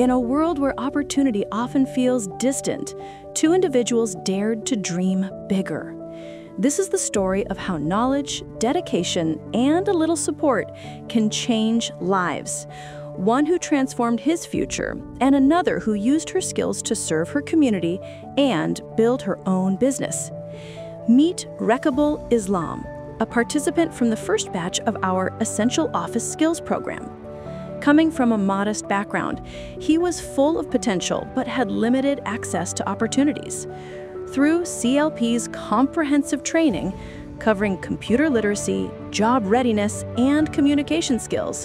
In a world where opportunity often feels distant, two individuals dared to dream bigger. This is the story of how knowledge, dedication, and a little support can change lives. One who transformed his future, and another who used her skills to serve her community and build her own business. Meet Rekabul Islam, a participant from the first batch of our Essential Office Skills program. Coming from a modest background, he was full of potential but had limited access to opportunities. Through CLP's comprehensive training, covering computer literacy, job readiness, and communication skills,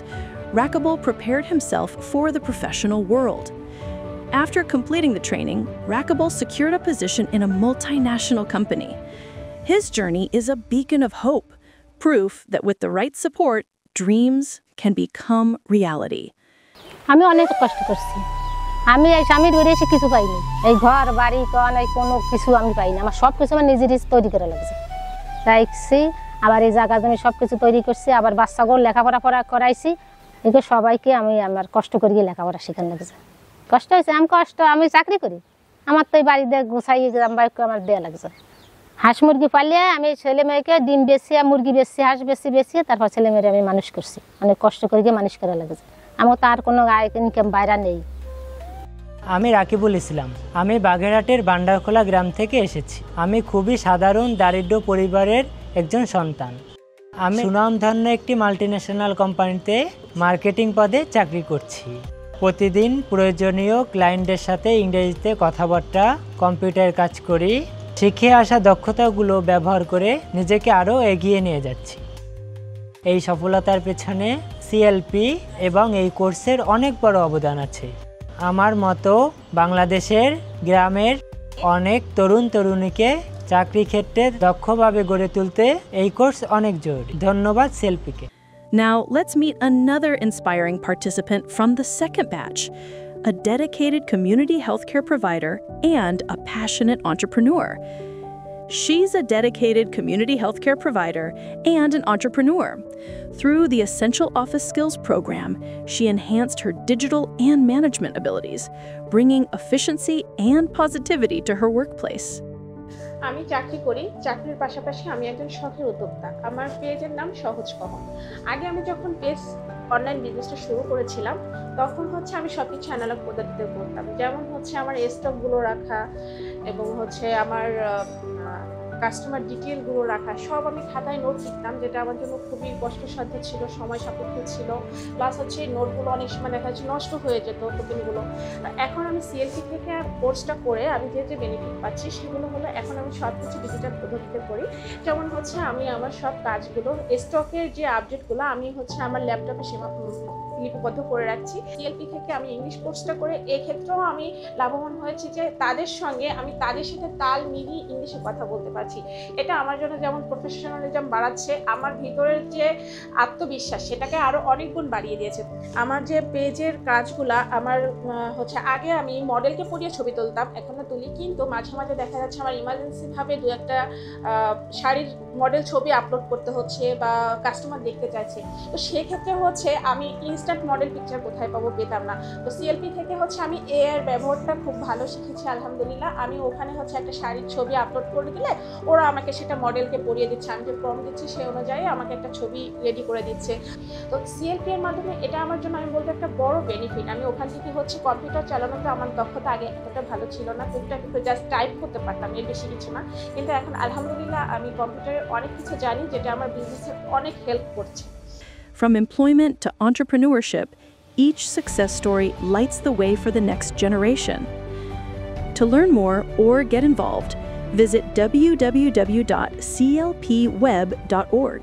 Rekabul prepared himself for the professional world. After completing the training, Rekabul secured a position in a multinational company. His journey is a beacon of hope, proof that with the right support, dreams can become reality. আমি অনেক কষ্ট করছি। আমি এই স্বামীর ঘরে এসে কিছু পাইনি। এই ঘর বাড়ি কোন এই কোনো কিছু আমি পাইনি। আমার সব কিছু আমার নিজেরই তৈরি করা লাগছে। রাইছি আবার এই জায়গা জমি সব কিছু তৈরি করছি, আবার বাচ্চাগুলো লেখাপড়া করাইছি। এগুলো সবাইকে আমি আমার কষ্ট করিয়ে লেখাপড়া শেখানো লাগছে। কষ্ট হয়েছে, আমি চাকরি করি। আমার তো এই বাড়িতে গুছাইয়ে আমার দেয়া লাগছে। হাঁস মুরগি পালিয়ে আমি ছেলে মেয়েকে ডিম বেচি, মুরগি বেচি, হাঁস বেচি তারপর ছেলে মেয়েরা আমি মানুষ করছি। অনেক কষ্ট করিয়ে মানুষ করা লাগছে। আমার তার কোনো আয় ইনকাম বাইরে নেই। আমি রাকিবুল ইসলাম। আমি বাগেরহাটের বান্ডারখোলা গ্রাম থেকে এসেছি। আমি খুবই সাধারণ দারিদ্র পরিবারের একজন সন্তান। আমি সুনামধন্য একটি মাল্টিন্যাশনাল কোম্পানিতে মার্কেটিং পদে চাকরি করছি। প্রতিদিন প্রয়োজনীয় ক্লায়েন্টদের সাথে ইংরেজিতে কথাবার্তা, কম্পিউটার কাজ করি। শিখে আসা দক্ষতাগুলো ব্যবহার করে নিজেকে আরও এগিয়ে নিয়ে যাচ্ছি। এই সফলতার পেছনে সিএলপি এবং এই কোর্সের অনেক বড় অবদান আছে। আমার মতো বাংলাদেশের গ্রামের অনেক তরুণীকে চাকরি ক্ষেত্রে দক্ষভাবে গড়ে তুলতে এই কোর্স অনেক জরুরি। ধন্যবাদ সিএলপিকে। Now let's meet another inspiring participant from the second batch, a dedicated community healthcare provider and a passionate entrepreneur. She's a dedicated community healthcare provider and an entrepreneur. Through the Essential Office Skills program, she enhanced her digital and management abilities, bringing efficiency and positivity to her workplace. আমি চাকরি করি, চাকরির পাশাপাশি আমি একজন শখের উদ্যোক্তা। আমার পেজের নাম সহজ কহন। আগে আমি যখন পেজ অনলাইন বিজনেসটা শুরু করেছিলাম তখন আমি সব কিছু অ্যানালগ পদ্ধতিতে করতাম। যেমন আমার স্টকগুলো রাখা এবং আমার কাস্টমার ডিটেলগুলো রাখা, সব আমি খাতায় নোট লিখতাম, যেটা আমার জন্য খুবই কষ্টসাধ্য ছিল, সময় সাপেক্ষ ছিল। প্লাস এই নোটগুলো অনেক সময় দেখা যাচ্ছে নষ্ট হয়ে যেত টোকেনগুলো। এখন আমি সিএলপি থেকে কোর্সটা করে আমি যে বেনিফিট পাচ্ছি সেগুলো হলো এখন আমি সব কিছু ডিজিটাল পদ্ধতিতে করি। যেমন আমি আমার সব কাজগুলো স্টকের যে আপডেটগুলো আমি আমার ল্যাপটপে লিপিবদ্ধ করে রাখছি। সিএলপি থেকে আমি ইংলিশ কোর্সটা করে এক্ষেত্রেও আমি লাভবান হয়েছি যে তাদের সঙ্গে আমি তাদের সাথে তাল মিলিয়ে ইংলিশে কথা বলতে পারছি। এটা আমার জন্য যেমন প্রফেশনালিজম বাড়াচ্ছে, আমার ভিতরের যে আত্মবিশ্বাস সেটাকে আরও অনেক গুণ বাড়িয়ে দিয়েছে। আমার যে পেজের কাজগুলা আমার আগে আমি মডেলকে পরিয়ে ছবি তুলতাম, এখনও তুলি, কিন্তু মাঝে মাঝে দেখা যাচ্ছে আমার ইমার্জেন্সিভাবে দু একটা শাড়ির মডেল ছবি আপলোড করতে হচ্ছে বা কাস্টমার দেখতে চাইছে। তো সেক্ষেত্রে আমি ইনস্ট্যান্ট মডেল পিকচার কোথায় পাবো, পেতাম না। তো সিএলপি থেকে আমি এআই ব্যবহারটা খুব ভালো শিখেছি আলহামদুলিল্লাহ। আমি ওখানে একটা শাড়ির ছবি আপলোড করে দিলে ওরা আমাকে সেটা মডেলকে পরিয়ে দিচ্ছে, আমি যে প্রম্পট দিচ্ছি সেই অনুযায়ী আমাকে একটা ছবি রেডি করে দিচ্ছে। তো সিএলপি এর মাধ্যমে এটা আমার জন্য আমি বলবো একটা বড় বেনিফিট। আমি ওখান থেকে কম্পিউটার চালানোতে আমার দক্ষতা আগে এতটা ভালো ছিল না, টুকটাক একটু জাস্ট টাইপ করতে পারতাম, এর বেশি কিছু না। কিন্তু এখন আলহামদুলিল্লাহ আমি কম্পিউটারে অনেক কিছু জানি, যেটা আমার বিজনেসে অনেক হেল্প করছে। From employment to entrepreneurship, each success story lights the way for the next generation. To learn more or get involved, visit www.clpweb.org.